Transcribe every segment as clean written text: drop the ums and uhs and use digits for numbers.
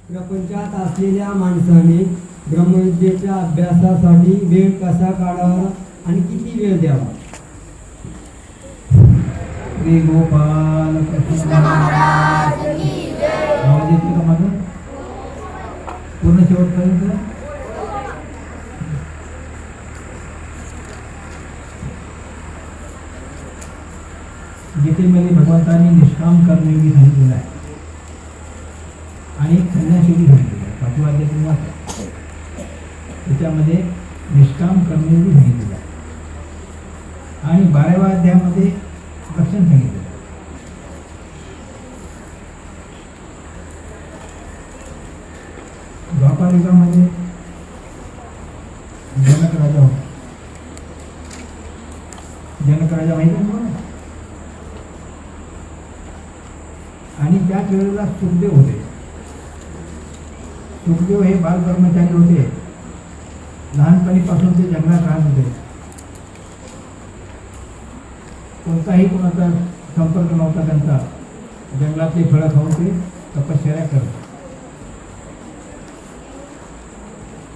प्रपंचात असलेल्या माणसाने ब्रह्मविद्येच्या अभ्यासासाठी वेळ कसा काढावा आणि किती वेळ द्यावा? श्री गोपाल कृष्ण महाराज आवाज येतो का माझा पूर्ण शेवटपर्यंत? गीतेमध्ये भगवंतांनी निष्काम कर्मयोगी सांगितलेलं आहे आणि संन्यासयोगी सांगितलेलं आहे. 5व्या अध्यायातून वाचा, त्याच्यामध्ये निष्काम कर्मयोगी सांगितलेलं आहे आणि 12व्या अध्यायामध्ये लक्षण सांगितलेलं आहे. द्वापार युगामध्ये जनक राजा होता. जनक राजा माहिती आहे तुम्हाला? आणि त्याच वेळेला सुखदेव होते. सुखदेव हे बाल कर्मचारी होते. लहानपणीपासून ते जंगलात राहत होते. कोणताही कोणाचा संपर्क नव्हता त्यांचा. जंगलातली फळं खाऊन ते तपश्चर्या करत.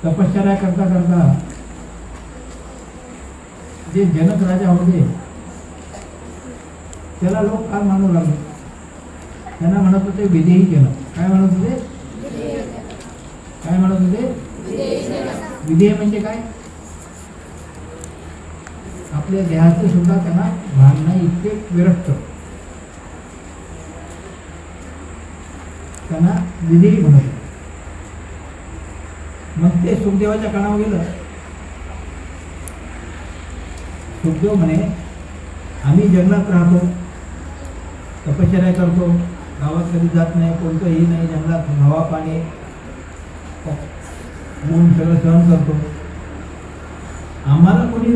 तपश्चर्या करता करता जे जनक राजा होते त्याला लोक काय मानू लागले. त्यांना म्हणत होते विधेयी जनक. काय म्हणत होते? काय म्हणत होते? विधेय म्हणजे काय? आपल्या देहाचे सुद्धा त्यांना भान नाही इतके विरक्त. त्यांना विधेयी म्हणत. मग ते सुखदेवाच्या कानावर गेलं. सुखदेव म्हणे आम्ही जंगलात राहतो, तपश्चर्या करतो, गावात कधी जात नाही, कोणतंही नाही, जंगलात हवा पाणी ऊन सगळं सहन करतो. आम्हाला कोणी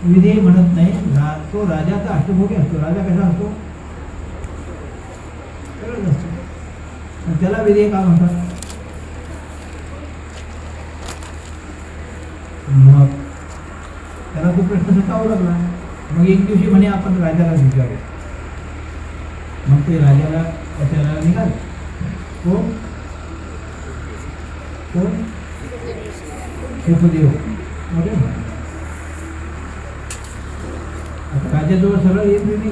विधेय म्हणत नाही. तो राजाचा अष्टभोगी असतो. राजा कसा असतो? सगळंच असतो. त्याला विधेय का म्हणतात? मग त्याला तो प्रश्न सुटावा लागला. मग एक दिवशी म्हणे आपण राजाला विचारू. मग ते राजाला त्याला निघाल. कोण? कोण? सुखदेव. मोठे आता राजाजवळ सरळ येत नाही,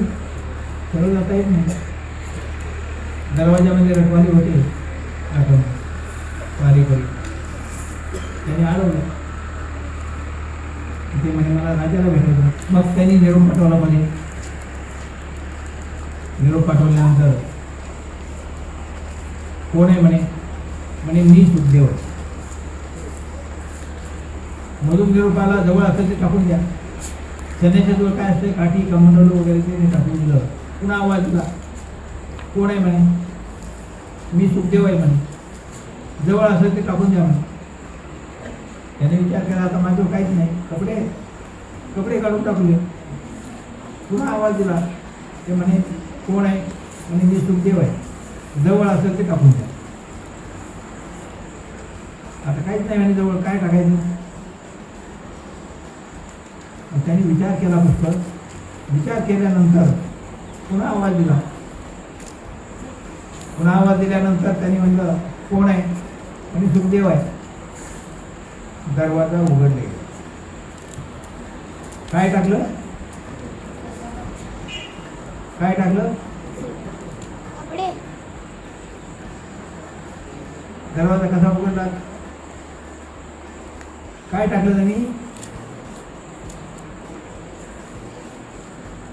सरळ जाता येत नाही. दरवाजामध्ये रखवाली होते आठवण वारीकरी. त्याने अडवलं. ते म्हणे मला राजाला भेटायचं. मग त्यांनी निरोप पाठवला. म्हणे निरोप पाठवल्यानंतर कोण आहे म्हणे? म्हणे मी सुखदेव. मधून निरोपाला जवळ असेल ते टाकून द्या. सध्याच्या जवळ काय असते? काठी कमंडलू वगैरे ते टाकून दिलं. पुन्हा आवाज दिला. कोण आहे म्हणे? मी सुखदेव आहे म्हणे. जवळ असेल ते टाकून द्या म्हणे. त्याने विचार केला आता माझ्यावर काहीच नाही, कपडे कपडे काढून टाकले. पुन्हा आवाज दिला. ते म्हणे कोण आहे? म्हणे मी सुखदेव आहे. जवळ असेल ते टाकून द्या. आता काहीच नाही म्हणे जवळ, काय टाकायचं? त्याने विचार केला पुष्कळ. विचार केल्यानंतर पुन्हा आवाज दिला. पुन्हा आवाज दिल्यानंतर त्यांनी म्हणलं कोण आहे? आणि सुखदेव आहे. दरवाजा उघडले. काय टाकलं? काय टाकलं? दरवाजा कसा उघडला? काय टाकलं त्यांनी?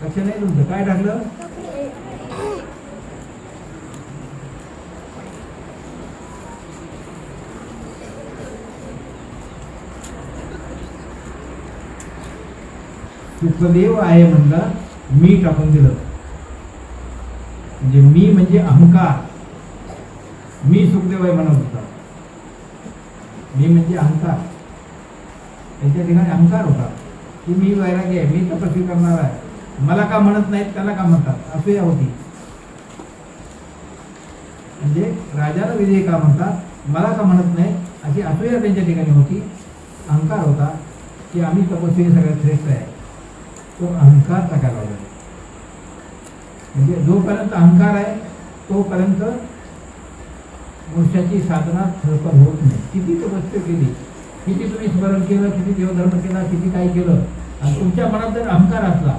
लक्ष नाही तुमचं? काय टाकलं? सुखदेव आहे म्हणलं, मी टाकून दिलं. म्हणजे मी म्हणजे अहंकार. मी सुखदेव आहे म्हणत होता. मी म्हणजे अहंकार. त्यांच्या ठिकाणी अहंकार होता की मी वैरागी आहे, मी तपस्वी करणार आहे. मला का म्हणत नाहीत, त्याला का म्हणतात? असूया होती. म्हणजे राजाला विजय का म्हणतात, मला का म्हणत नाही, अशी असूया त्यांच्या ठिकाणी होती. अहंकार होता की आम्ही तपस्वी सगळ्यात श्रेष्ठ आहे. तो अहंकार टाकायला लागला. म्हणजे जोपर्यंत अहंकार आहे तोपर्यंत पुरुषाची साधना सफल होत नाही. किती तपस्या केली, किती तुम्ही स्मरण केलं, किती देवधर्म केला, किती काय केलं, आणि तुमच्या मनात जर अहंकार असला,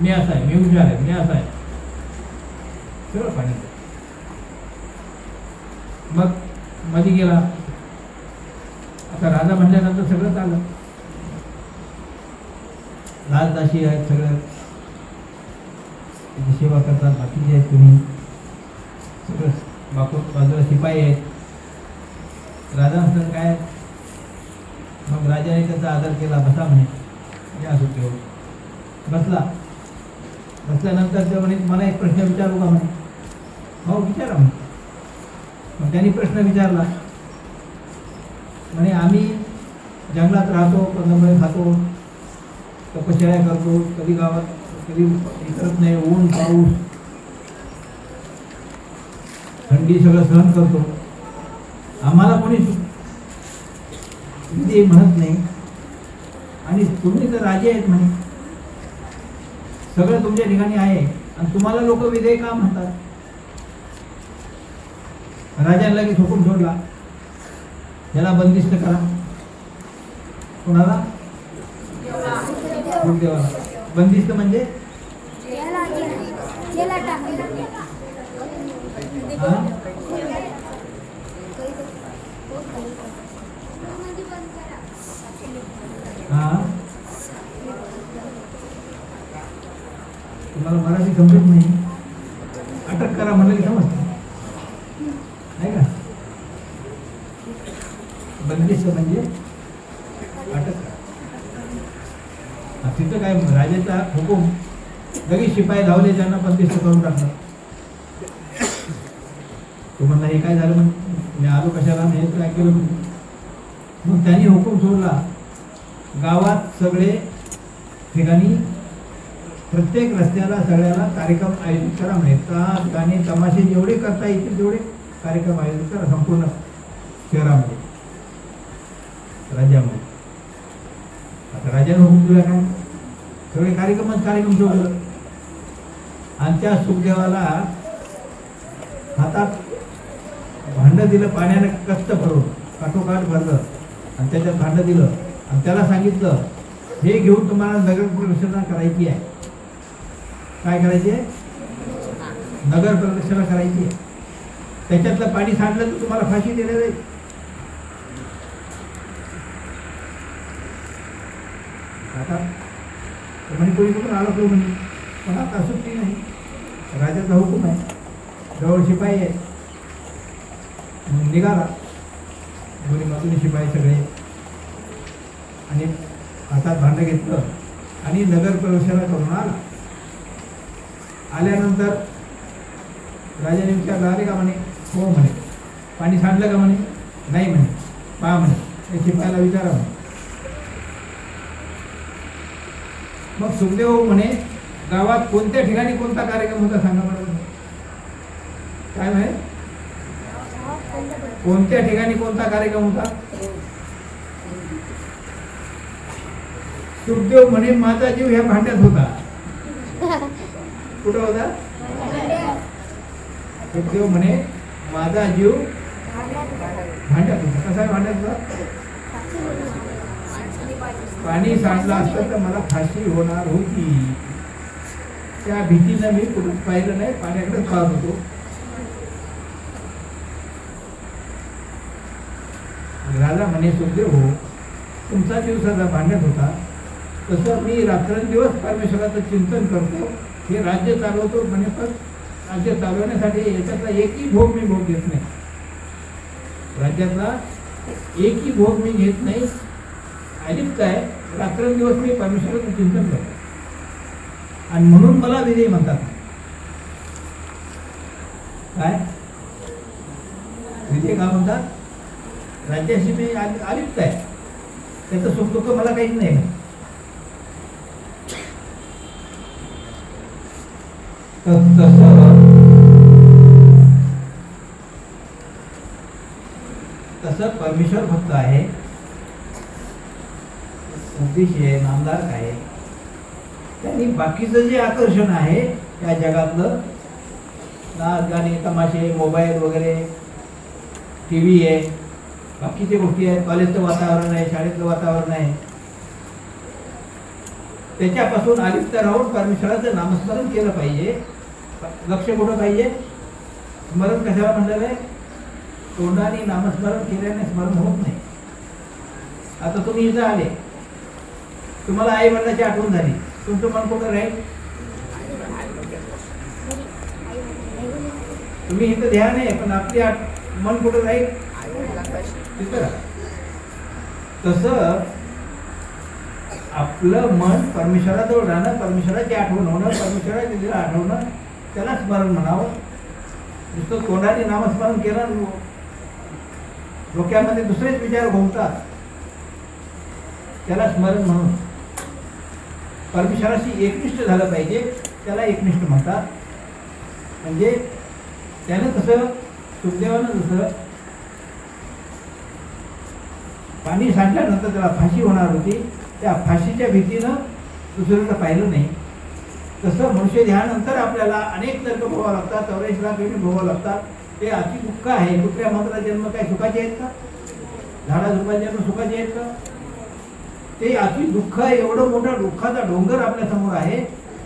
मी असा आहे, मी हुशार आहे, मी असा आहे, सगळं पाणी. मग मध्ये गेला. आता राजा म्हटल्यानंतर सगळं चाललं. राजदाशी आहेत, सगळं त्याची सेवा करतात, बाकीचे आहेत तुम्ही सगळं, बाजूला शिपाई आहेत. राजा म्हणतात काय, मग राजाने त्याचा आदर केला. बसा म्हणे, या सुट्टीवर बसला. बसल्यानंतर ते म्हणे मला एक प्रश्न विचारू का म्हणे. हो विचारा म्हणे. मग त्यांनी प्रश्न विचारला. म्हणे आम्ही जंगलात राहतो, कंदमुळे खातो, तपश्चर्या करतो, कधी गावात कधी इतरत नाही, ऊन पाऊस थंडी सगळं सहन करतो. आम्हाला कोणी विधी म्हणत नाही, आणि तुम्ही तर राजे आहेत म्हणे, सगळं तुमच्या ठिकाणी आहे, आणि तुम्हाला लोक विधेय का म्हणतात. राजाने लगेच हुकूम सोडला, याला बंदिस्त करा. कोणाला? देवाला. बंदिस्त म्हणजे तुम्हाला मराठी समजत नाही, अटक करा म्हणलं की समजतं नाही का. बंदिस्त म्हणजे अटक करा. तिथं काय राजाचा हुकूम, लगेच शिपाई धावले, त्यांना बंदिस्त करून टाकलं. तो म्हणला हे काय झालं, मग मी आलो कशाला, हे काय केलं. मग त्यांनी हुकूम सोडला, गावात सगळे ठिकाणी प्रत्येक रस्त्याला सगळ्याला कार्यक्रम आयोजित करा म्हणे. नाच गाणे तमाशे जेवढे करता येतील तेवढे कार्यक्रम आयोजित करा संपूर्ण शहरामध्ये, राज्यामध्ये. आता राजाने हुकूम दिला काय, सगळे कार्यक्रम ठेवलं. आणि त्या सुखदेवाला हातात भांडं दिलं, पाण्याने कष्ट भरून काठोकाठ भरलं, आणि त्याच्यात भांडं दिलं, आणि त्याला सांगितलं हे घेऊन तुम्हाला नगर प्रदक्षिणा करायची आहे. काय करायची आहे? नगर प्रदक्षिणा करायची आहे. त्याच्यातलं पाणी सांडलं तर तुम्हाला फाशी देण्यात जाईल. आता म्हणे कोणी कुठून आलं तो म्हणे, पण आता सुट्टी नाही, राजाचा हुकूम आहे, जवळ शिपाई आहे. मग निघाला दोन्ही बाजूने शिपाई सगळे, आणि हातात भांडं घेतलं आणि नगर प्रदक्षिणा करून आला. आल्यानंतर राजाने विचारलं आले का म्हणे. हो म्हणे. पाणी सांडलं का म्हणे. नाही म्हणे. पहा म्हणे, त्या शिपायाला विचारा म्हणे. मग सुखदेव म्हणे गावात कोणत्या ठिकाणी कोणता कार्यक्रम होता सांगा मला. काय म्हणे, कोणत्या ठिकाणी कोणता कार्यक्रम होता. सुखदेव म्हणे माझा जीव ह्या भांड्यात होता. कुठं होता. सुखदेव म्हणे माझा जीव भांड्यात होता. कसा भांड्यात होता. पाणी सांडलं असतं तर मला फाशी होणार होती. त्या भीतीनं मी कुठून पाहिलं नाही, पाण्याकडेच पाहत होतो. राजा म्हणे सुखदेव हो, तुमचा जीव सदा भांड्यात होता, तसं मी रात्रंदिवस परमेश्वराचं चिंतन करतो, हे राज्य चालवतो म्हणे, पण राज्य चालवण्यासाठी याच्यातला एकही भोग मी भोग घेत नाही. राज्यातला एकही भोग मी घेत नाही. अलिप्त आहे. रात्रंदिवस मी परमेश्वराचं चिंतन करतो, आणि म्हणून मला विजय म्हणतात. काय विजय का म्हणतात. राज्याशी मी अलिप्त आहे, त्याचं सुख दुःख मला काहीच नाही. तसं परमेश्वर भक्त आहे, उपदेशी आहे, नामधारक आहे. त्यांनी बाकीचं जे आकर्षण आहे त्या जगातलं, नाच गाणे तमाशे मोबाईल वगैरे टी व्ही आहे, बाकीच्या गोष्टी आहेत, कॉलेजचं वातावरण आहे, शाळेतलं वातावरण आहे, त्याच्यापासून अलिप्त राहून परमेश्वराचं नामस्मरण केलं पाहिजे. लक्ष कुठं पाहिजे? स्मरण कशाला म्हणलेलं आहे? तोंडाने नामस्मरण केल्याने स्मरण होत नाही. आता तुम्ही इथं आले, तुम्हाला आई वडिलांची आठवण झाली, तुमचं मन कुठं राहील? तुम्ही इथं ध्यान आहे, पण आपली मन कुठं राहील? तिथं. तसं आपलं मन परमेश्वराजवळ राहणं, परमेश्वराची आठवण होणं, परमेश्वराच्या दिला आठवणं, त्याला स्मरण म्हणावं. नुसतं तोंडाने नामस्मरण केलं, डोक्यामध्ये दुसरेच विचार घुमतात, त्याला स्मरण म्हणून. परमेश्वराशी एकनिष्ठ झालं पाहिजे, त्याला एकनिष्ठ म्हणतात. म्हणजे त्यानं कसं, सुखदेवानं जसं पाणी सांडल्यानंतर त्याला फाशी होणार होती, त्या फाशीच्या भीतीनं दुसऱ्याला पाहिलं नाही. तसं मनुष्य ध्यानानंतर आपल्याला अनेक तर्क भोगावं लागतात, 84 लाख वेळी भोगावं लागतात. ते अति दुःख आहे. कुठल्या मात्र जन्म काय सुखाचे आहेत का? झाडाझुडपाचे जन्म सुखाचे आहेत का? ते अति दुःख, एवढं मोठा दुःखाचा डोंगर आपल्या समोर आहे,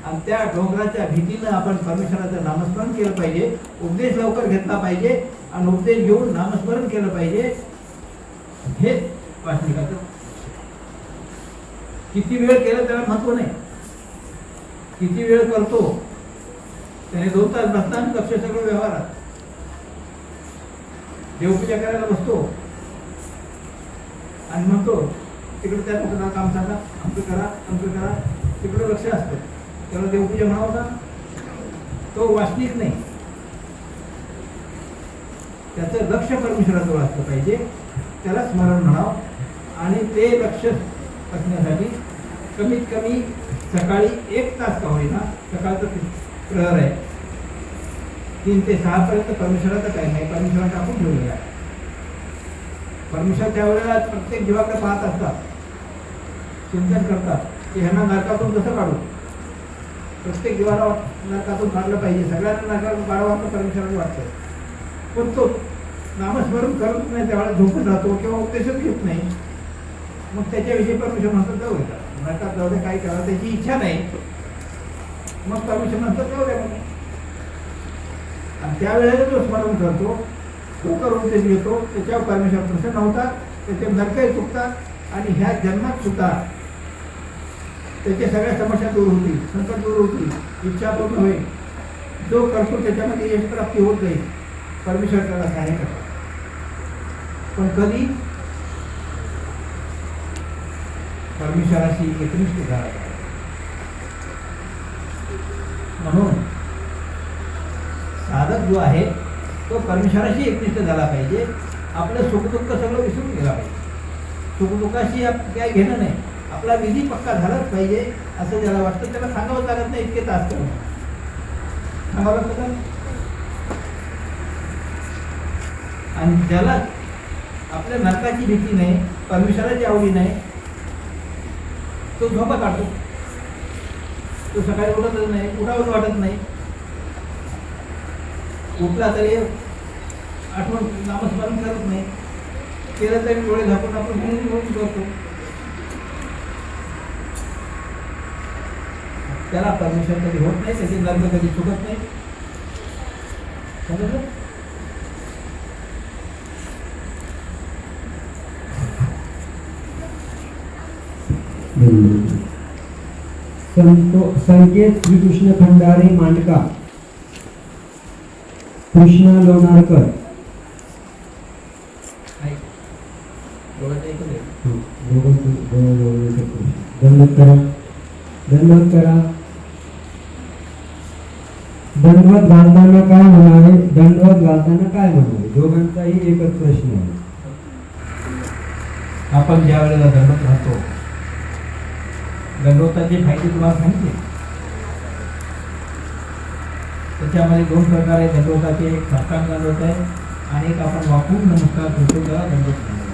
आणि त्या डोंगराच्या भीतीनं आपण परमेश्वराचं नामस्मरण केलं पाहिजे. उपदेश लवकर घेतला पाहिजे, आणि उपदेश घेऊन नामस्मरण केलं पाहिजे. हे वाचनिकाचं. किती वेळ केलं त्याला महत्व नाही, किती वेळ करतो त्याने. 2 तास बसताना लक्ष सगळं व्यवहारात. देवपूजा करायला बसतो आणि म्हणतो तिकडे त्या लोकांना काम सांगा, आमचं करा, तिकडे लक्ष असतं. त्याला देवपूजा म्हणावं का? तो वासनिक नाही, त्याचं लक्ष परमेश्वराजवळ असलं पाहिजे, त्याला स्मरण म्हणावं. आणि ते लक्ष असण्यासाठी कमीत कमी सकाळी 1 तास का होईना, सकाळचं प्रहर आहे 3 ते 6 पर्यंत परमेश्वराचा टाइम आहे, परमेश्वराचा आपण ठेवलेला आहे. परमेश्वर त्या वेळेला प्रत्येक जीवाकडे पाहत असतात, चिंतन करतात की ह्यांना नरकातून कसं काढू. प्रत्येक जीवाला नरकातून काढलं पाहिजे, सगळ्यांना नरकातून काढावं असं परमेश्वराला वाटतं. पण तो नामस्मरण करत नाही, त्यावेळेला झोपून राहतो किंवा उपदेशच घेत नाही. मग त्याच्याविषयी परमेश्वर म्हणतात जाऊ द्या, नरकात जाऊ द्या, काही करा, त्याची इच्छा नाही. मग परमेश्वर म्हणतात जाऊ द्या म्हणून. आणि त्यावेळेला जो स्मरण करतो, तो करून उपदेश घेतो, त्याच्यावर परमेश्वर प्रसन्न होतात, त्याचे नरकही चुकतात, आणि ह्या जन्मात सुद्धा त्याच्या सगळ्या समस्या दूर होतील, संकट दूर होतील, इच्छा पूर्ण होईल. जो करतो त्याच्यामध्ये यश प्राप्ती होत जाईल, परमेश्वर त्याला सहाय्य करतात. पण कधी? परमेश्वराशी एकनिष्ठ झाला. म्हणून साधक जो आहे तो परमेश्वराशी एकनिष्ठ झाला पाहिजे. आपलं सुखदुःख सगळं विसरून गेला पाहिजे. सुखदुःखाशी काय घेणं नाही, आपला विधी पक्का झालाच पाहिजे असं ज्याला वाटतं त्याला सांगावं लागत नाही. इतके तास करून सांगावं लागतं का? आणि ज्याला आपल्या नरकाची भीती नाही, परमेश्वराची आवडी नाही, तो झोपा काढतो. तो सकाळी उठतच नाही, उठावंच वाटत नाही. उठला तरी आठवण नामस्मरण करत नाही, केलं तरी डोळे झाकून आपण म्हणून करतो. त्याला परमेश्वर कधी होत नाही, त्याचे नर्म कधी चुकत नाही. समजलं? संकेत श्रीकृष्ण खंडारे मांडका, कृष्णा लोणारकर. दंडवत करा, दंडवत करा. दंडवत घालताना काय म्हणावे, दंडवत घालताना काय म्हणावे, दोघांचाही एकच प्रश्न आहे. आपण ज्या वेळेला दंडवत राहतो, दंडवताचे फायदे तुम्हाला सांगितले. त्याच्यामध्ये 2 प्रकार आहे दंडवताचे. एक साष्टांग दंडवत आहे आणि एक आपण वाकून नमस्कार करतो त्याला दंडवत म्हणतात.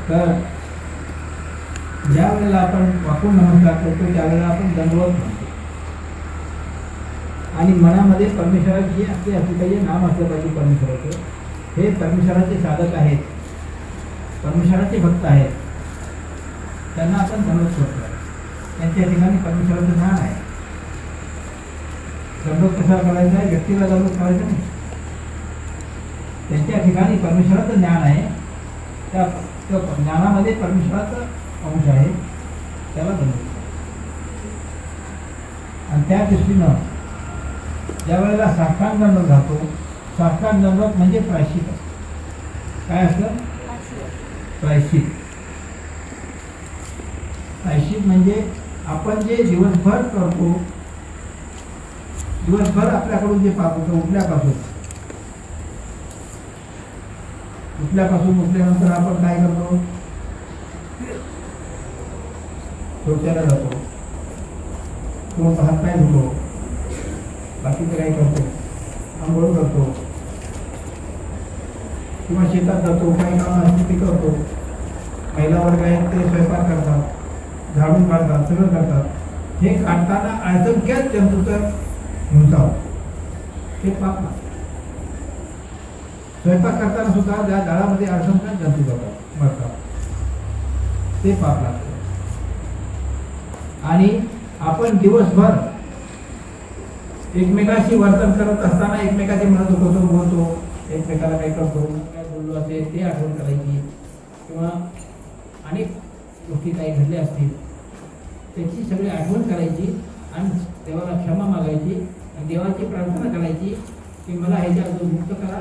तर ज्या वेळेला आपण वाकून नमस्कार करतो त्यावेळेला आपण दंडवत म्हणतो. आणि मनामध्ये परमेश्वराची आपली असली पाहिजे, नाम असलं पाहिजे परमेश्वराचं. हे परमेश्वराचे साधक आहेत, परमेश्वराचे भक्त आहेत, त्यांना आपण दंडवत करतो. त्यांच्या ठिकाणी परमेश्वराचं ज्ञान आहे. दंडवत कसा करायचा आहे? व्यक्तीला दंडवत करायचा नाही. त्यांच्या ठिकाणी परमेश्वराचं ज्ञान आहे, त्या ज्ञानामध्ये परमेश्वराचा अंश आहे, त्याला दंडवत. आणि त्या दृष्टीनं ज्या वेळेला साष्टांग दंडवत घालतो, साष्टांग दंडवत म्हणजे प्रायश्चित असतं. काय असतं? प्रायश्चित. प्रायश्चित म्हणजे आपण जे दिवसभर करतो, दिवसभर आपल्याकडून जे पाप होतं, उठल्यानंतर आपण काय करतो? शौचाला जातो, किंवा हातपाय धुतो, बाकीचं काही करतो, आंघोळ करतो, किंवा शेतात जातो, काही काम असते ते करतो. महिला वर्ग आहेत ते स्वयंपाक करतात, झाडून काढतात, सगळं करतात. हे काढताना असंख्यात जंतूचं हिंसा होतो, हे पाप नाही. स्वयंपाक करताना सुद्धा त्या झाडामध्ये असंख्यात जंतू जातात, मरतात, ते पाप लागतं. आणि आपण दिवसभर एकमेकाशी वर्तन करत असताना एकमेकाचे म्हणत होतो, बोलतो, एकमेकाला काही करतो, काय बोललो असेल ते आठवण करायची, किंवा अनेक गोष्टी काही घडल्या असतील त्याची सगळी आठवण करायची आणि देवाला क्षमा मागायची आणि देवाची प्रार्थना करायची की मला ह्याच्यातून मुक्त करा.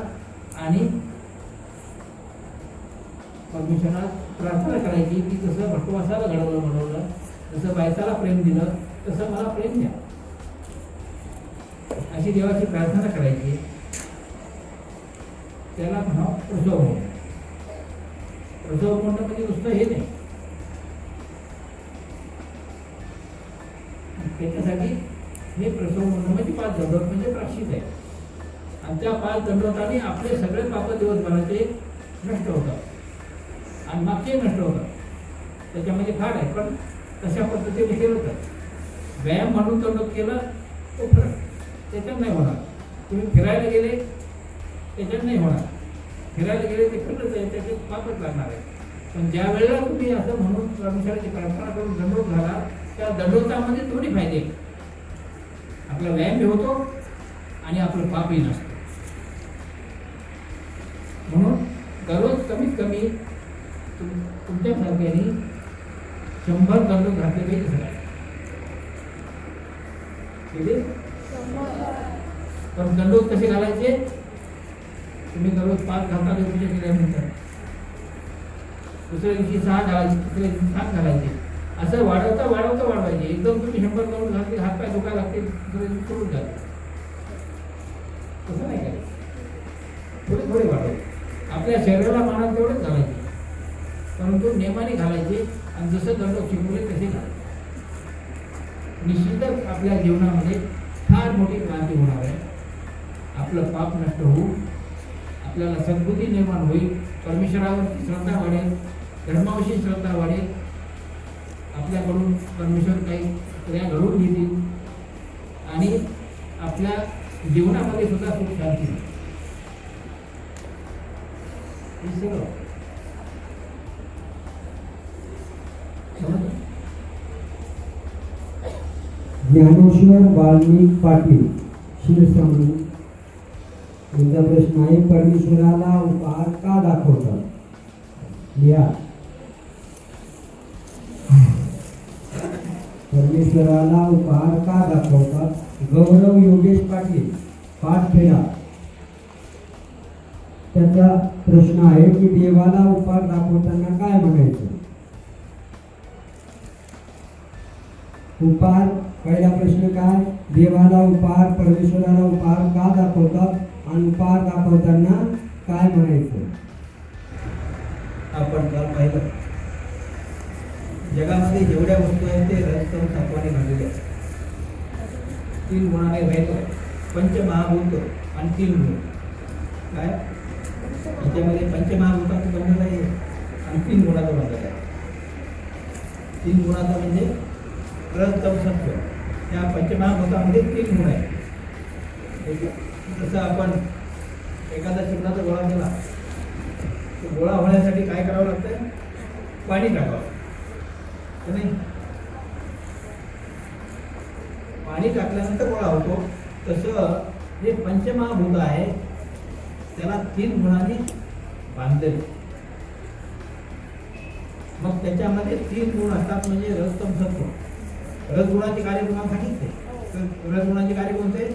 आणि परमेश्वराला प्रार्थना करायची की जसं भटवासाला घडवलं, जसं बायसाला प्रेम दिलं तसं मला प्रेम द्या, अशी देवाची प्रार्थना करायची. त्याला म्हणावं प्रसव म्हणून. प्रसव म्हणणं म्हणजे नुसतं हे नाही, त्याच्यासाठी हे प्रसव म्हणणं म्हणजे 5 दंडवत म्हणजे प्रायश्चित आहे. आणि त्या 5 दंडवताने आपले सगळे पाप दिवसभराचे नष्ट होतात आणि मागचे नष्ट होतात. त्याच्यामध्ये फार आहे, पण तशा पद्धतीने केलं तर व्यायाम म्हणून दंडवत केलं तो फरक त्याच्यात नाही होणार. तुम्ही फिरायला गेले त्याच्यात नाही होणार, फिरायला गेले ते खरंच आहे, त्याचे पापच लागणार आहे. पण ज्या वेळेला तुम्ही असं म्हणून परमेश्वराची प्रार्थना करून दंडवत घाला, त्या दंडवतामध्ये दोन्ही फायदे, आपला व्यायाम होतो आणि आपलं पापही नसतं. म्हणून दररोज कमीत कमी तुमच्या सारख्याने 100 दंडवत घातले पाहिजे सगळ्या. पण दंडवत कसे घालायचे? तुम्ही दररोज 5 घालता, पूजा केल्यानंतर दुसऱ्या दिवशी 6 घालायचे, तिसऱ्या दिवशी 7 घालायचे, असं वाढवायचे. एकदम तुम्ही 100 दंडवत घातले, हातपाय दुखायला लागते, दुसऱ्या दिवशी सोडून जाते. तसं नाही करायचं, थोडे वाढवायचे. आपल्या शरीराला मानात तेवढेच घालायचे, परंतु नियमाने घालायचे आणि जसं दंडवत शिकवले तसे घालायचे. निश्चितच आपल्या जीवनामध्ये फार मोठी क्रांती होणार आहे. आपलं पाप नष्ट होऊ, आपल्याला सद्बुद्धी निर्माण होईल, परमेश्वरावरची श्रद्धा वाढेल, धर्माविषयी श्रद्धा वाढेल, आपल्याकडून परमेश्वर काही क्रिया घडवून घेतील आणि आपल्या जीवनामध्ये सुद्धा सुख शांती होईल. हे सगळं समजलं? ज्ञानेश्वर वाल्मिक पाटील शिरसांगली यांचा प्रश्न आहे, परमेश्वराला उपहार का दाखवतात? लिहा. परमेश्वराला उपहार का दाखवतात? गौरव योगेश पाटील पाठखेडा, त्याचा प्रश्न आहे की देवाला उपहार दाखवताना काय म्हणायचं? उपहार, पहिला प्रश्न काय? देवाला उपहार, परमेश्वराला उपहार का दाखवतात आणि उपहार दाखवताना काय म्हणायचं? आपण काल पाहिलं, जगामध्ये जेवढ्या वस्तू आहेत ते रजतम तत्वाने घडलेले आहेत. 3 गुणाने राहतो, पंचमहाभूत आणि 3 गुण. काय याच्यामध्ये पंचमहाभूताचं बनलेलं आहे आणि 3 गुणाचं बनलेलं आहे. 3 गुणाचं म्हणजे रजतम सत्व. त्या पंचमहाभूतामध्ये 3 गुण आहेत. जसं आपण एखादा चिमणाचा गोळा केला, तो गोळा होण्यासाठी काय करावं लागतं? पाणी टाकावं लागतं नाही? पाणी टाकल्यानंतर गोळा होतो. तसं जे पंचमहाभूत आहे त्याला 3 गुणांनी बांधले. मग त्याच्यामध्ये 3 गुण असतात, म्हणजे रज तम सत्व. रजगुणाचे कार्य तुम्हाला सांगितले. तर रजगुणाचे कार्य कोणते?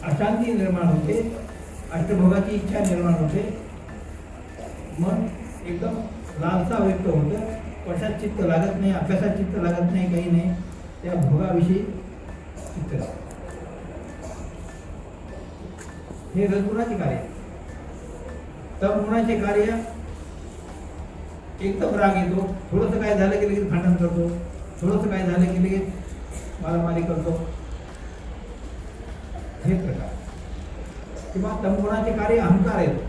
अशांती निर्माण होते, अष्टभोगाची इच्छा निर्माण होते, मग एकदम लालसा व्यक्त होतं, कशात चित्त लागत नाही, अभ्यासात चित्त लागत नाही, काही नाही, त्या भोगाविषयी चित्त लागतं. हे रजगुणाचे कार्य. तमगुणाचे कार्य एकदम राग येतो, थोडंसं काय झालं की लगेच भांडण करतो, थोडंसं काय झालं की लगेच मारामारी करतो, हे प्रकार. किंवा तमगुणाचे कार्य अहंकार येतो,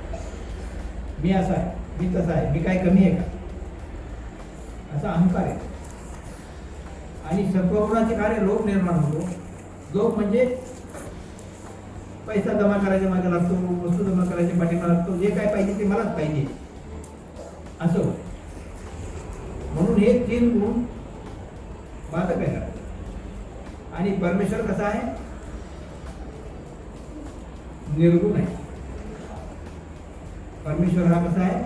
मी असा आहे, मी तसा आहे, मी काय कमी आहे का, असा अहंकार येतो. आणि सत्वगुणाचे कार्य लोभ निर्माण होतो. लोभ म्हणजे पैसा जमा करायच्या मागे लागतो, वस्तू जमा करायच्या पाठीमागे लागतो, जे काय पाहिजे ते मलाच पाहिजे असं होतं. म्हणून हे 3 गुण बाधक आहे. आणि परमेश्वर कसा आहे? निर्गुण आहे. परमेश्वर हा कसा आहे?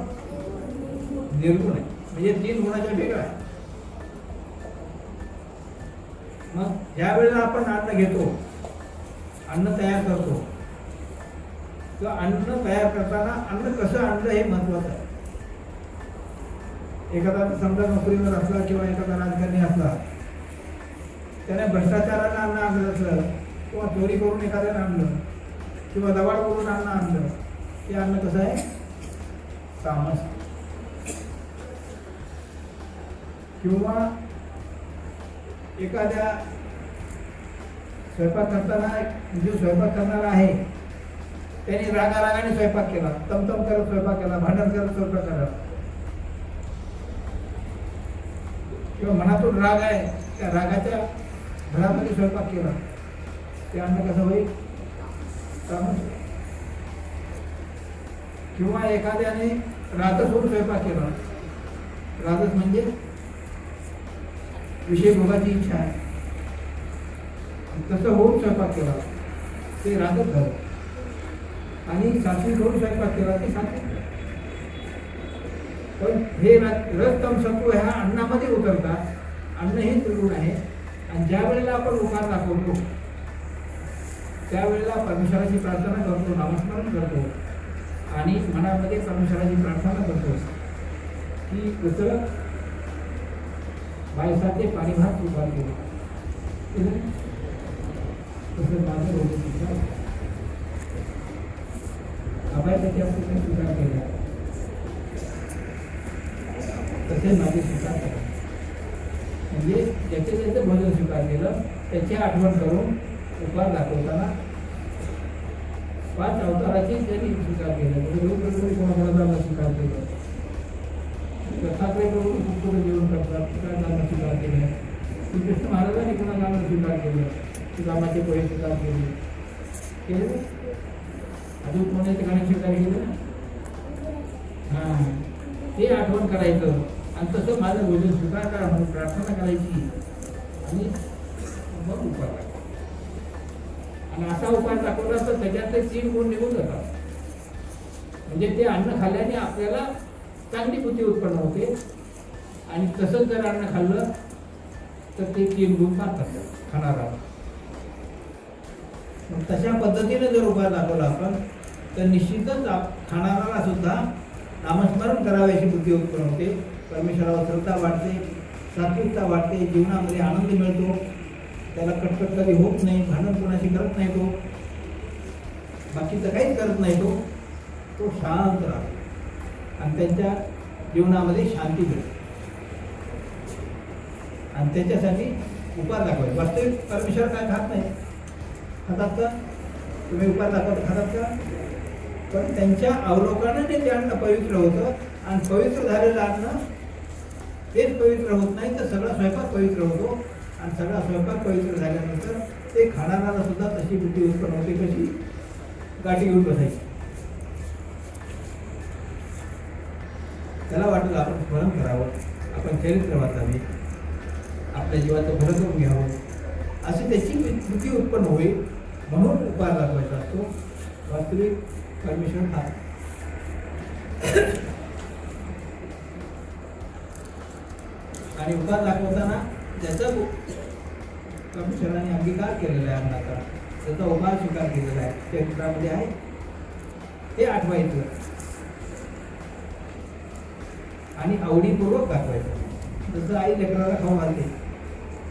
निर्गुण आहे, म्हणजे 3 गुणाच्या वेगळा आहे. मग ज्या वेळेला आपण अन्न घेतो, अन्न तयार करतो, तर अन्न तयार करताना अन्न कसं आणलं हे महत्वाचं आहे. एखादा समजा नोकरीवर असला किंवा एखादा राजकारणी असला, त्याने भ्रष्टाचारानं अन्न आणलं असलं किंवा चोरी करून एखाद्यानं आणलं किंवा दबाड करून अन्न आणलं, ते अन्न कसं आहे? तामस. किंवा एखाद्या स्वयंपाक करताना जो स्वयंपाक करणारा आहे त्याने रागारागाने स्वयंपाक केला, तमतम करत स्वयंपाक केला, भांडण करत स्वयंपाक केला, किंवा मनातून राग आहे, त्या रागाच्या घरामध्ये स्वयंपाक केला, ते अन्न कसं होईल? तामस. किंवा एखाद्याने राजस होऊन स्वयंपाक केला, राजस म्हणजे विषय भोगाची इच्छा आहे, तसं होऊन स्वयंपाक केला, ते राजस झालं. आणि सात्विक होऊन स्वयंपाक केला, ते सात्विक झालं. पण हे रज तम सत्व ह्या अन्नामध्ये उतरतात. अन्न हे त्रिगुण आहे. आणि ज्या वेळेला आपण उकार दाखवतो त्यावेळेला परमेश्वराची प्रार्थना करतो, नामस्मरण करतो आणि मनामध्ये परमेश्वराची प्रार्थना करतो की कसं बायसाचे पाणी भात उभार केलं, तसं माझं होतं स्वीकार अभय त्याच्या स्वीकार केला, तसे माझे स्वीकार करा. म्हणजे ज्याचे ज्याचं भजन स्वीकार केलं त्याची आठवण करून उपार दाखवताना 5 अवताराची त्यांनी स्वीकार केलं. म्हणजे कोणाला स्वीकार केलं, दत्तात्रय करून पुस्तकं जेवण करतात, तुकारामांना स्वीकार केलं, श्रीकृष्ण महाराजांनी कोणाला स्वीकार केलं, रामाचे पोहे स्वीकार केले, अजून कोणाच्या ठिकाणी स्वीकार केलं. हां, ते आठवण करायचं आणि तसं माझं भोजन स्वीकार करा म्हणून प्रार्थना करायची आणि मग उपार दाखवा. आणि असा उपाय दाखवला तर त्याच्यातले 3 गुण निघून जातात. म्हणजे ते अन्न खाल्ल्याने आपल्याला चांगली बुद्धी उत्पन्न होते. आणि तसंच जर अन्न खाल्लं तर ते 3 गुण पाहतात खाणारा. मग तशा पद्धतीने जर उपाय दाखवला आपण तर निश्चितच खाणाऱ्याला सुद्धा नामस्मरण करावे अशी बुद्धी उत्पन्न होते. परमेश्वरावर श्रद्धा वाढते, सात्विकता वाढते, जीवनामध्ये आनंद मिळतो, त्याला कटकट कधी होत नाही, भांडण कोणाशी करत नाही, तो बाकीचं काहीच करत नाही, तो शांत राहतो आणि त्यांच्या जीवनामध्ये शांती मिळते. आणि त्याच्यासाठी उपाय दाखवायचे. वास्तविक परमेश्वर काय खात नाही, खातात का तुम्ही? उपाय दाखवत खातात का? पण त्यांच्या अवलोकनाने ते अन्न पवित्र होतं आणि पवित्र झालेलं अन्न तेच पवित्र होत नाही तर सगळा स्वयंपाक पवित्र होतो आणि सगळा स्वयंपाक पवित्र झाल्यानंतर ते खाणाऱ्याला सुद्धा तशी बुद्धी उत्पन्न होते, कशी गाठी घेऊन बसायची. त्याला वाटलं आपण स्मरण करावं, आपण चरित्र वाचावे, आपल्या जीवाचं भलं करून घ्यावं, अशी त्याची बुद्धी उत्पन्न होईल म्हणून उपाय दाखवायचा असतो. वास्तविक परमेश्वर हा आणि उपाय दाखवताना त्याचा परमेश्वराने अंगीकार केलेला आहे, अंगाचा त्याचा उपाय स्वीकार केलेला आहे, चरित्रामध्ये आहे, हे आठवायचं आणि आवडीपूर्वक दाखवायचं. जसं आई लेकराला खाऊ घालते,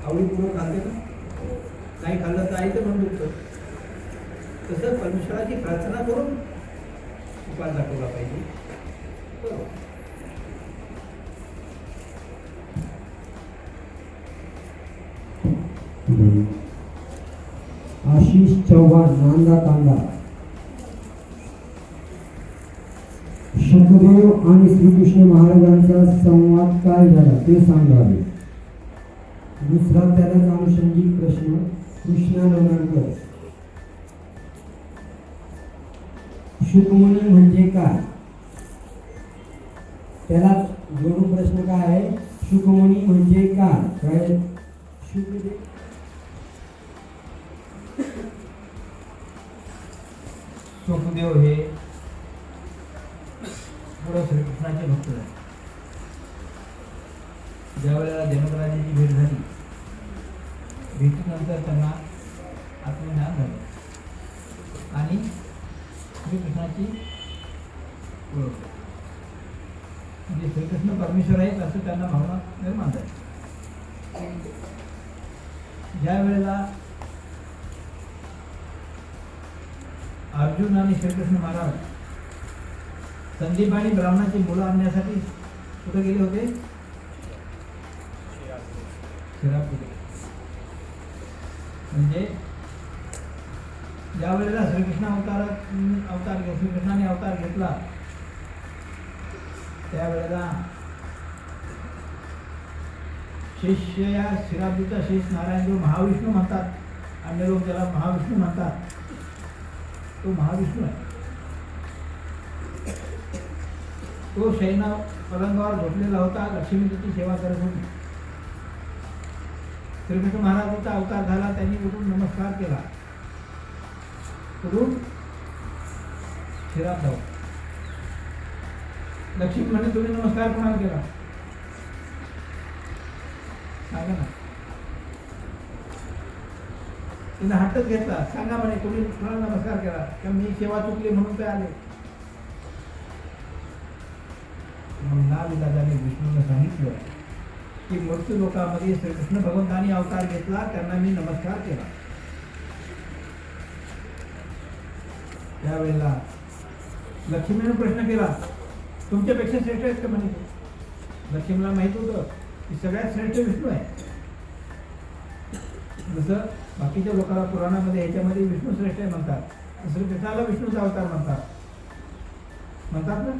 आवडीपूर्वक घालते ना, नाही खाल्लं तर आईचं मन दुखतं. तसं परमेश्वराची प्रार्थना करून उपाय दाखवला पाहिजे. बरोबर. आशिष चव्हाण, नांदा तांडा. शुकदेव आणि श्रीकृष्ण महाराजांचा संवाद काय झाला ते सांगावे. दुसरा त्यालाच अनुषंगिक प्रश्न कृष्णा लोणारकर. शुकमुनी म्हणजे काय? त्याला जोडून प्रश्न काय आहे, शुकमुनी म्हणजे काय? शुकदेव शुकदेव हे पुढं श्रीकृष्णाचे भक्त झाले. ज्या वेळेला जनकराजाची भेट झाली, भेटीनंतर त्यांना आत्मज्ञान झालं आणि श्रीकृष्णाची ओळख, म्हणजे श्रीकृष्ण परमेश्वर आहेत असं त्यांना भावना निर्माण झाली. ज्या वेळेला अर्जुन आणि श्रीकृष्ण महाराज संदीप आणि ब्राह्मणाची मुलं आणण्यासाठी कुठे गेले होते? शिरापुरी. म्हणजे ज्या वेळेला श्रीकृष्णाने अवतार घेतला, त्यावेळेला शिष्य या शिरापूरचा शेष नारायण जो महाविष्णू म्हणतात, अन्य लोक ज्याला महाविष्णू म्हणतात, तो महाविष्णू आहे. तो शयना पलंगावर झोपलेला होता, लक्ष्मी त्याची सेवा करत होती. श्रीकृष्ण महाराजांचा अवतार झाला, त्यांनी उठून नमस्कार केला. उठून शिरात जाऊ. लक्ष्मी म्हणे तुम्ही नमस्कार कोणाला केला? सांगा ना. तिने हातच घेतला, सांगा म्हणे तुम्ही कोणाला नमस्कार केला? का मी सेवा चुकली म्हणून ते आले. मग नाविलाजाने विष्णूने सांगितलं की मृत्यू लोकामध्ये श्रीकृष्ण भगवंतांनी अवतार घेतला, त्यांना मी नमस्कार केला. त्यावेळेला लक्ष्मीने प्रश्न केला, तुमच्यापेक्षा श्रेष्ठ आहेत का म्हणे? लक्ष्मीला माहित होतं की सगळ्यात श्रेष्ठ विष्णू आहे. जसं बाकीच्या लोकांना पुराणामध्ये ह्याच्यामध्ये विष्णू श्रेष्ठ आहे म्हणतात, श्रीकृष्णाला विष्णूचा अवतार म्हणतात ना,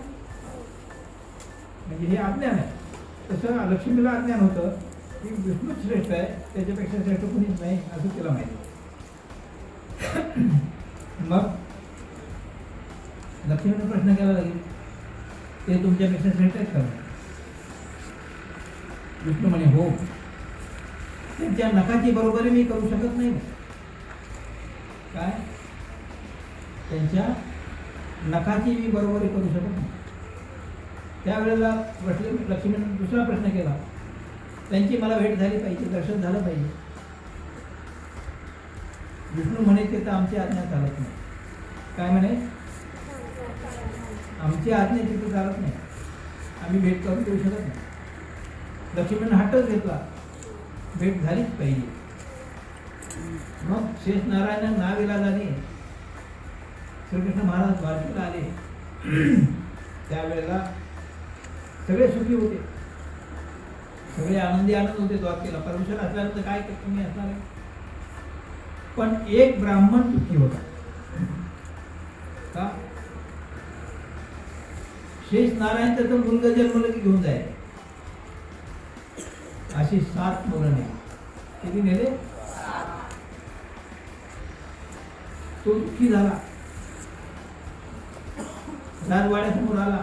म्हणजे हे अज्ञान आहे. तसं लक्ष्मीला अज्ञान होतं की विष्णू श्रेष्ठ आहे, त्याच्यापेक्षा श्रेष्ठ कुणीच नाही असं तिला माहिती. मग लक्ष्मीने प्रश्न केला लागेल, ते तुमच्यापेक्षा श्रेष्ठ आहेत का? विष्णू म्हणे हो. त्यांच्या नखाची बरोबरी मी करू शकत नाही. काय? त्यांच्या नखाची मी बरोबरी करू शकत नाही. त्यावेळेला लक्ष्मीने दुसरा प्रश्न केला, त्यांची मला भेट झाली पाहिजे, दर्शन झालं पाहिजे. विष्णू म्हणे ते तर आमची आज्ञा चालत नाही. काय म्हणे? आमची आज्ञा तिथे चालत नाही, आम्ही भेट करून देऊ शकत नाही. लक्ष्मीने हातच घेतला, भेट झालीच पाहिजे. मग शेष नारायण नाविलाजाने श्रीकृष्ण महाराज द्वारकेला आले. त्यावेळेला सगळे सुखी होते, सगळे आनंदी आनंद होते द्वारकेला. परमेश्वर असल्यानंतर काय कमी असणार आहे? पण एक ब्राह्मण दुःखी होता. का? शेष नारायण त्याचं मुलगा जन्मलं की घेऊन जायचं, अशी 7 मुलं नाही. किती नेले? तो दुःखी झाला, राजवाड्यासमोर आला,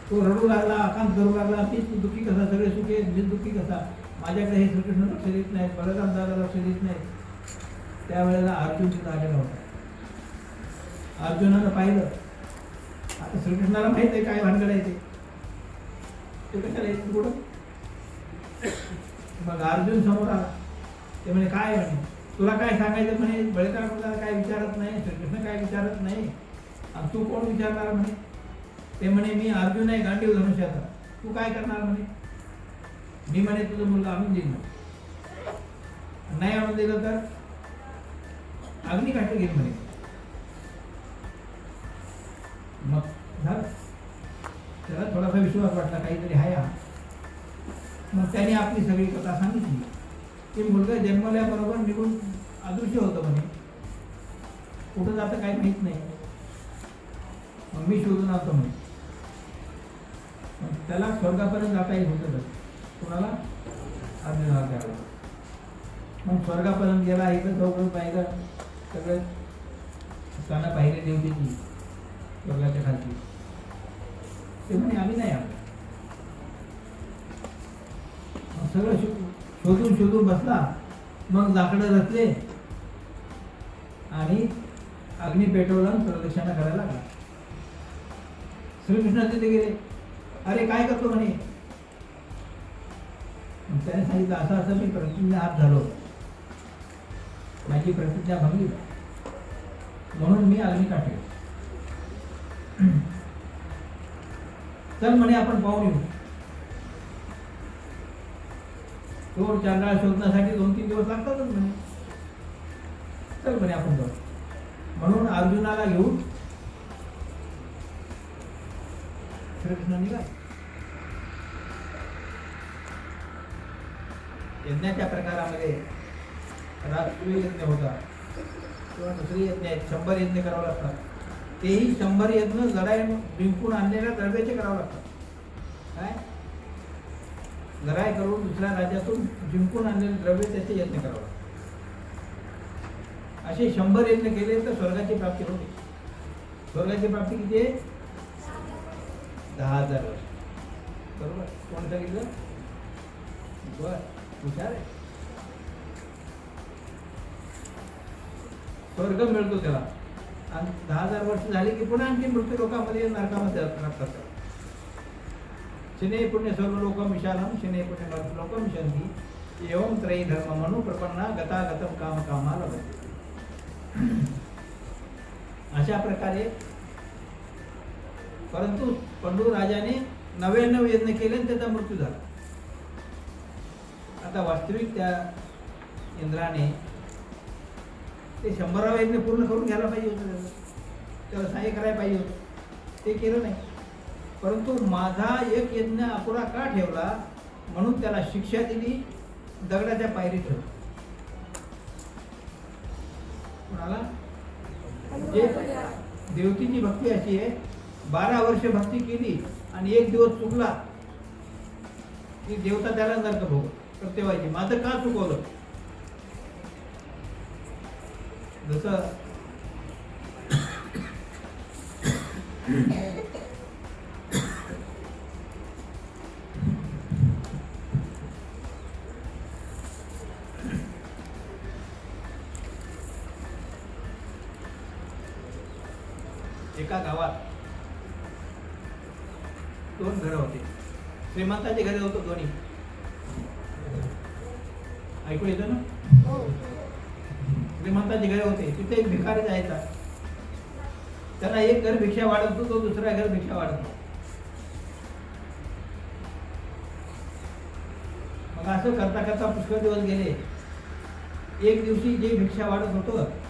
तो रडू लागला, आकांत करू लागला, तीच दुःखी कसा, सगळे सुखी आहेत, मी दुःखी कसा, माझ्याकडे हे श्रीकृष्ण लक्ष देत नाहीत, बलराम दादा लक्ष देत नाहीत. त्यावेळेला अर्जुन तिथं आलेला होता. अर्जुनानं पाहिलं, आता श्रीकृष्णाला माहित आहे काय भानगड आहे ते कशाला येत पुढं. मग अर्जुन समोर आला, ते म्हणे काय म्हणे, तुला काय सांगायचं म्हणे, बळीराम दादा काय विचारत नाही, श्रीकृष्ण काय विचारत नाही, आणि तू कोण विचारणार म्हणे. ते म्हणे मी अर्जुन आहे गांडीव धनुष्याचा, तू काय करणार म्हणे. मी म्हणे तुझं मुलगा आणून देईन, नाही आणून दिलं तर अग्निकाष्ट घेईन म्हणे. मग झालं, त्याला थोडासा विश्वास वाटला काहीतरी आहे हा. मग त्याने आपली सगळी कथा सांगितली की मुलगा जन्मल्याबरोबर निघून अदृश्य होतं म्हणे, कुठं जातं काही माहीत नाही, मग मी शोधून आणतो म्हणे. मग त्याला स्वर्गापर्यंत जाता येत होतं, कुणाला? अर्जुनाला. त्याला मग स्वर्गापर्यंत गेला, इकडं चौकडं पाहिलं, सगळं स्थानं पाहिले देवतेची स्वर्गाच्या खालची. ते म्हणे आम्ही नाही आलो. मग सगळं शोधून शोधून बसला, मग लाकडं रचले आणि अग्नी पेटवला, प्रदक्षिणा करायला लागला. श्रीकृष्ण तिथे गेले, अरे काय करतो म्हणे. त्याने सांगितलं असं असं मी प्रतिज्ञात झालो, माझी प्रतिज्ञा भंगली म्हणून मी अग्नी काढले. चल म्हणे आपण पाहून येऊ. चोर चांडाळ शोधण्यासाठी 2-3 दिवस लागतातच म्हणे. चल म्हणे आपण जाऊ. म्हणून अर्जुनाला घेऊन श्रीकृष्ण निघाले. यज्ञाच्या प्रकारामध्ये राष्ट्रीय यज्ञ होता किंवा दुसरी यज्ञ आहेत, 100 यज्ञ करावं लागतात. तेही 100 यज्ञ लढाई जिंकून आणलेल्या द्रव्याचे करावं लागतात. काय लढाई करून दुसऱ्या राज्यातून जिंकून आणलेले द्रव्य त्याचे यज्ञ करावं लागतात. असे 100 यज्ञ केले तर स्वर्गाची प्राप्ती होते. स्वर्गाची प्राप्ती किती आहे? 10,000 वर्ष. बरोबर, कोण सांगितलं? बर, हुशार आहे. स्वर्ग मिळतो त्याला, आणि 10,000 वर्ष झाली की पुन्हा आणखी मृत्यू लोकांमध्ये नरकामध्ये लागतात. शने पुण्य सर्व लोक विशालम, शने पुण्य लोक विशांती, एवं त्रयी धर्म मनु प्रपन्ना गतागतम काम कामाला बसते. अशा प्रकारे, परंतु पंडू राजाने 99 यज्ञ केले आणि त्याचा मृत्यू झाला. आता वास्तविक त्या इंद्राने ते 100 यज्ञ पूर्ण करून घ्यायला पाहिजे होतं, त्याला सहाय्य करायला पाहिजे होतं, ते केलं नाही. परंतु माझा एक यज्ञ अपुरा का ठेवला म्हणून त्याला शिक्षा दिली, दगडाच्या पायरी ठेवली. कोणाला? जे देवतेची भक्ती अशी आहे, 12 वर्ष भक्ती केली आणि एक दिवस चुकला की देवता त्याला नरक भोग प्रत्येवायची. माझं का चुकवलं? जसं एका गावात 2 घरं होते. श्रीमंताचे घरे होते दोन्ही. ऐकू येतं ना? श्रीमंताचे घरे होते. तिथे एक भिकारी जायचा, त्याला एक घर भिक्षा वाढत होतो, तो दुसरा घर भिक्षा वाढत होता. मग असं करता करता पुष्कळ दिवस गेले. एक दिवशी जे भिक्षा वाढत होतं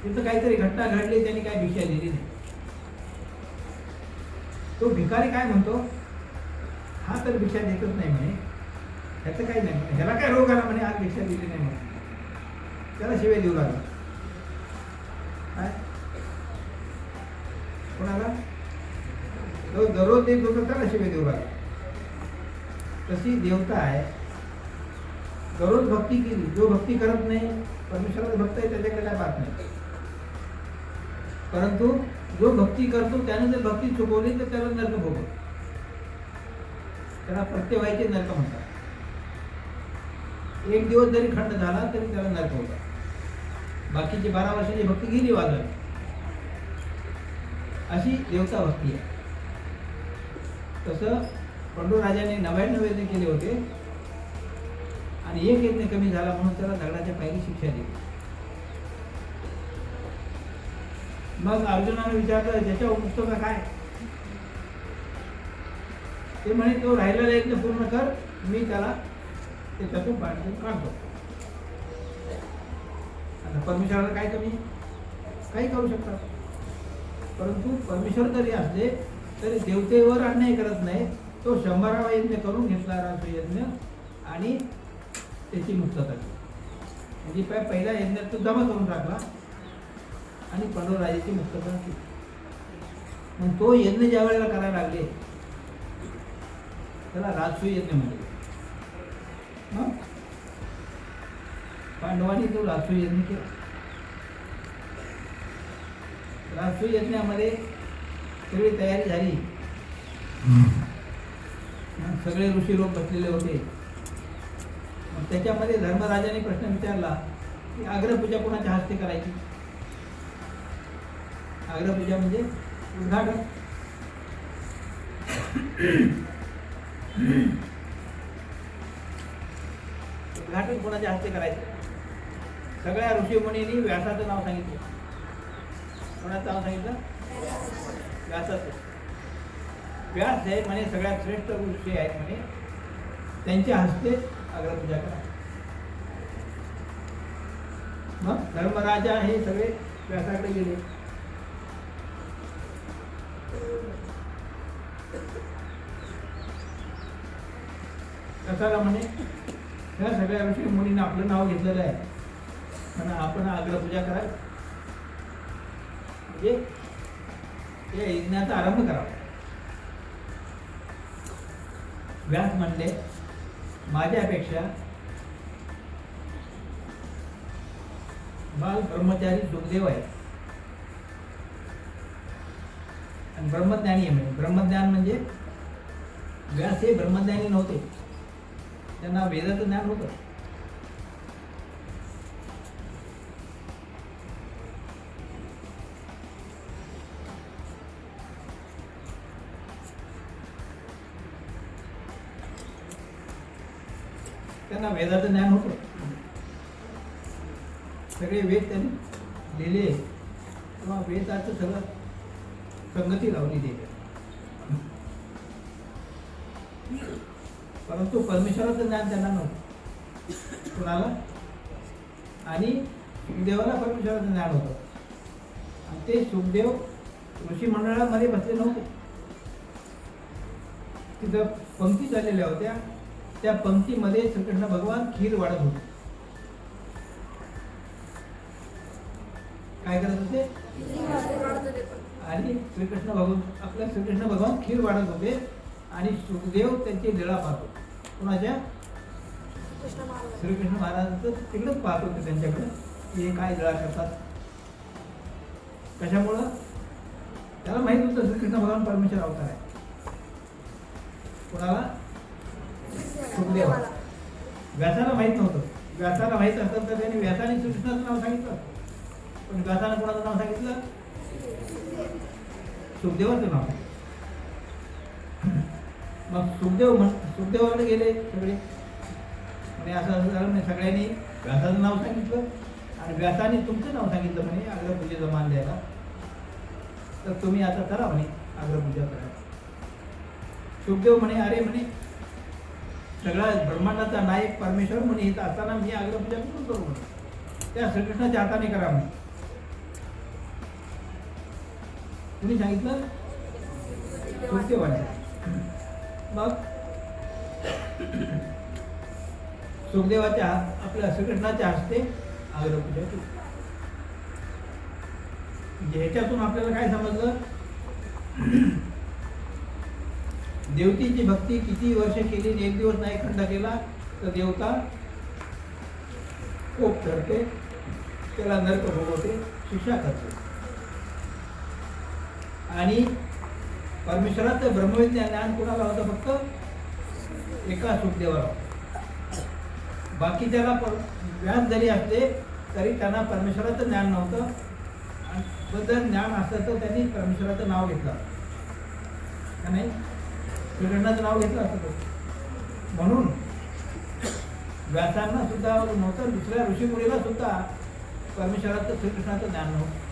तिथं काहीतरी घटना घडली, त्यांनी काय भिक्षा दिली नाही. तो भिकारी काय म्हणतो, हा तर भिक्षा देतच नाही म्हणे, ह्याचं काही नाही म्हणे, ह्याला काय रोग आला म्हणे, आज भिक्षा दिली नाही म्हणे. त्याला शिवाय देऊ लागला. काय कोणाला? तो दररोज देत होता, त्याला शिवाय देऊ लागला. तशी देवता आहे. दररोज भक्ती केली, जो भक्ती करत नाही, परमेश्वराचा भक्त आहे त्याच्याकडे काय पाहत नाही. परंतु जो भक्ती करतो त्याने जर भक्ती चुकवली तर त्याला नरक भोगतो. त्याला प्रत्यवायचे नरक म्हणतात. एक दिवस जरी खंड झाला तरी त्याला नरक होता. बाकीची 12 वर्षाची भक्ती गेली वाजत. अशी देवता भक्ती आहे. तसं पंडूराजाने 99 यज्ञ केले होते आणि एक यज्ञ कमी झाला म्हणून त्याला दगडाच्या पायरी शिक्षा दिली. मग अर्जुनाने विचारलं त्याच्यावर मुक्त का काय? ते म्हणे तो राहिलेला यज्ञ पूर्ण कर, मी त्याला त्याच्यातून बाहेर काढतो. आता परमेश्वराला काय कमी? काही करू शकतात. परंतु परमेश्वर जरी असले तरी देवतेवर अन्याय करत नाही. तो 100वा यज्ञ करून घेतला यज्ञ आणि त्याची मुक्तता केली. म्हणजे पहिल्या यज्ञात तो जमा करून टाकला आणि पंडूराजाची मुक्तता केली. मग तो यज्ञ ज्या वेळेला करायला लागले त्याला राजसूय यज्ञ म्हणले. मग पांडवांनी तो राजसूय यज्ञ केला. राजसूय यज्ञामध्ये सगळी तयारी झाली. सगळे ऋषी लोक बसलेले होते. मग त्याच्यामध्ये धर्मराजाने प्रश्न विचारला की अग्रपूजा कोणाच्या हस्ते करायची? अग्रपूजा म्हणजे उद्घाटन. उद्घाटन कोणाच्या हस्ते करायचं? सगळ्या ऋषीमुनींनी व्यासाचं नाव सांगितलं. कोणाचं नाव सांगितलं? व्यासाचं. व्यास आहे म्हणे सगळ्यात श्रेष्ठ ऋषी आहेत म्हणे, त्यांच्या हस्ते अग्रपूजा करा. मग धर्मराजा हे सगळे व्यासाकडे गेले. कसाला म्हणे ह्या सगळ्या ऋषी मुनींना आपलं नाव घेतलेलं आहे म्हणून आपण अग्रपूजा कराल म्हणजे या यज्ञाचा आरंभ करावा. व्यास म्हणले माझ्यापेक्षा बाल ब्रह्मचारी सुखदेव आहे आणि ब्रह्मज्ञानी आहे. म्हणजे ब्रह्मज्ञान म्हणजे व्यास हे ब्रह्मज्ञानी नव्हते, त्यांना वेदाचं ज्ञान होतं. त्यांना वेदाचं ज्ञान होतं. सगळे वेद त्यांनी लिहिले किंवा वेदाचं सगळं संगती लावली ते. परंतु परमेश्वराचं ज्ञान त्यांना नव्हतं. कुणाला? आणि सुखदेवाला परमेश्वराचं ज्ञान होतं. आणि ते सुखदेव ऋषी मंडळामध्ये बसले नव्हते. तिथं पंक्ती चाललेल्या होत्या. त्या पंक्तीमध्ये श्रीकृष्ण भगवान खीर वाढत होते. काय करत होते? आणि श्रीकृष्ण भगवान खीर वाढत होते आणि सुखदेव त्यांची लीळा पाहत होते. कोणाच्या? श्रीकृष्ण महाराजांचं तिकडेच पाहत होते त्यांच्याकडे हे काय लीळा करतात. कशामुळं? त्याला माहित होतं श्रीकृष्ण भगवान परमेश्वर अवतार आहे. कोणाला? सुखदेव. व्यासाला माहित नव्हतं. व्यासाला माहित असतं तर त्यांनी व्यासाने श्रीकृष्णाचं नाव सांगितलं. पण व्यासानं कोणाचं नाव सांगितलं? सुखदेवाचं नाव. मग सुखदेवाकडे गेले सगळे म्हणे असं झालं म्हणे सगळ्यांनी व्यासाचं नाव सांगितलं आणि व्यासाने तुमचं नाव सांगितलं म्हणे अग्रपूजेचं मान द्यायला. तर तुम्ही आता करा म्हणे अग्रपूजा करा. सुखदेव म्हणे अरे म्हणे सगळा ब्रह्मांडाचा नायक परमेश्वर म्हणे इथं असताना मी अग्रपूजा कुठून करू म्हणे? त्या श्रीकृष्णाच्या हाताने करा म्हणे. तुम्ही सांगितलं? सुखदेव म्हणे. मग सुखदेवाच्या आपल्या श्रीकृष्णाच्या हस्ते अग्रपूजा केली. म्हणजे ह्याच्यातून आपल्याला काय समजलं? देवतेची भक्ती किती वर्ष केली आणि एक दिवस नाही खंड केला तर देवता कोप धरते, त्याला नरक भोगवते, शिक्षा करते. आणि परमेश्वराचं ब्रह्मविद्या ज्ञान कुणाला होतं? फक्त एका सुखदेवाला. बाकी त्याला व्यास जरी असले तरी त्यांना परमेश्वराचं ज्ञान नव्हतं. आणि जर ज्ञान असतं तर त्यांनी परमेश्वराचं नाव घेतलं का नाही? श्रीकृष्णाचं नाव घेतलं असतं. म्हणून व्यासांना सुद्धा नव्हतं, दुसऱ्या ऋषीमुनीला सुद्धा परमेश्वराचं श्रीकृष्णाचं ज्ञान नव्हतं.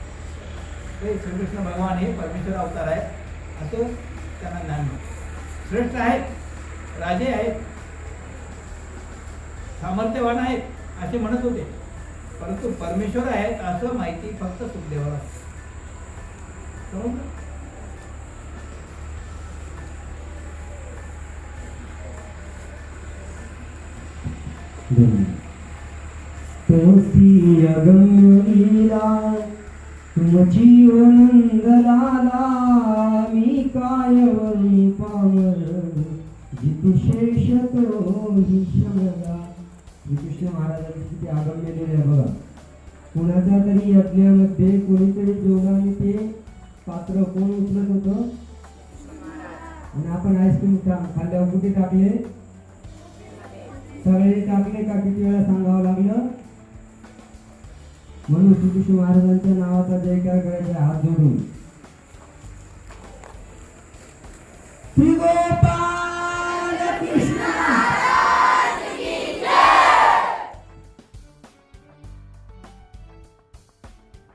ते श्रीकृष्ण भगवान हे परमेश्वर अवतार आहे असं त्यांना ज्ञान नव्हतं. श्रेष्ठ आहेत, राजे आहेत, सामर्थ्यवान आहेत असे म्हणत होते, परंतु परमेश्वर आहेत असं माहिती फक्त सुखदेवाला. समजलं? तोसी अगम्य लीला तुमची वंदनाला मी काय वरी पामर जितशेष तो ही शमला. श्रीकृष्ण महाराजांची किती अगम्य लीला आहे बघा. कुणाच्या तरी यज्ञामध्ये कोणीतरी जोगाने ते पात्र कोण उचलत होतं आणि आपण आईस्क्रीम खाल्ल्यावर कुठे टाकले? सगळे टाकले का? किती वेळा सांगावं लागलं? म्हणून श्रीकृष्ण महाराजांच्या नावाचा जयकार करायचा हात जोडून. श्री गोपाळ